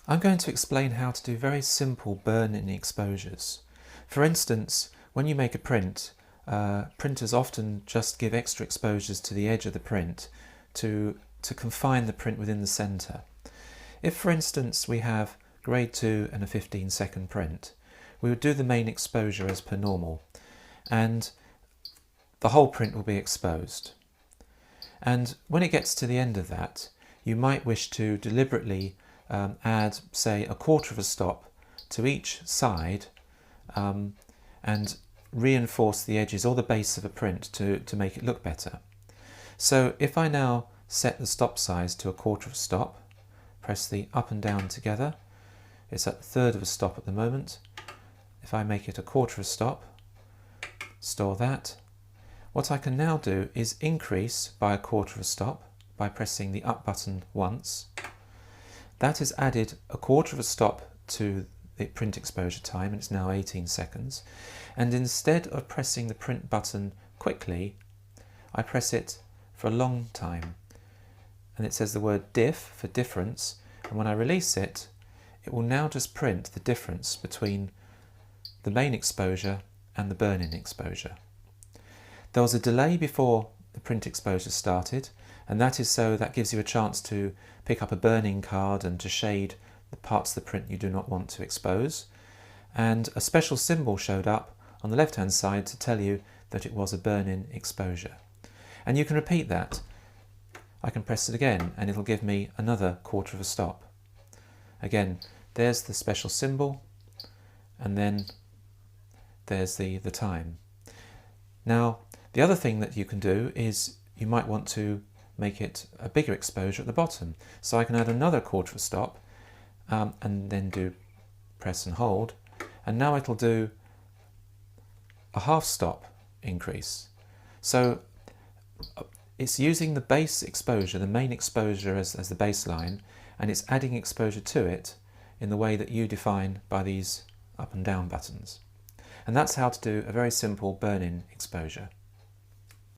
I'm going to explain how to do very simple burn-in exposures. For instance, when you make a print, printers often just give extra exposures to the edge of the print to confine the print within the centre. If, for instance, we have grade 2 and a 15-second print, we would do the main exposure as per normal, and the whole print will be exposed. And when it gets to the end of that, you might wish to deliberately add, say, a quarter of a stop to each side and reinforce the edges or the base of a print to make it look better. So if I now set the stop size to a quarter of a stop, press the up and down together, it's at a third of a stop at the moment. If I make it a quarter of a stop, store that. What I can now do is increase by a quarter of a stop by pressing the up button once. That has added a quarter of a stop to the print exposure time, and it's now 18 seconds. And instead of pressing the print button quickly, I press it for a long time. And it says the word diff for difference, and when I release it, it will now just print the difference between the main exposure and the burn-in exposure. There was a delay before the print exposure started, and that is so that gives you a chance to pick up a burning card and to shade the parts of the print you do not want to expose. And a special symbol showed up on the left-hand side to tell you that it was a burn-in exposure. And you can repeat that. I can press it again and it'll give me another quarter of a stop. Again, there's the special symbol, and then there's the time. Now, the other thing that you can do is you might want to make it a bigger exposure at the bottom. So I can add another quarter of a stop and then do press and hold, and now it'll do a half stop increase. So it's using the base exposure, the main exposure as the baseline, and it's adding exposure to it in the way that you define by these up and down buttons. And that's how to do a very simple burn-in exposure.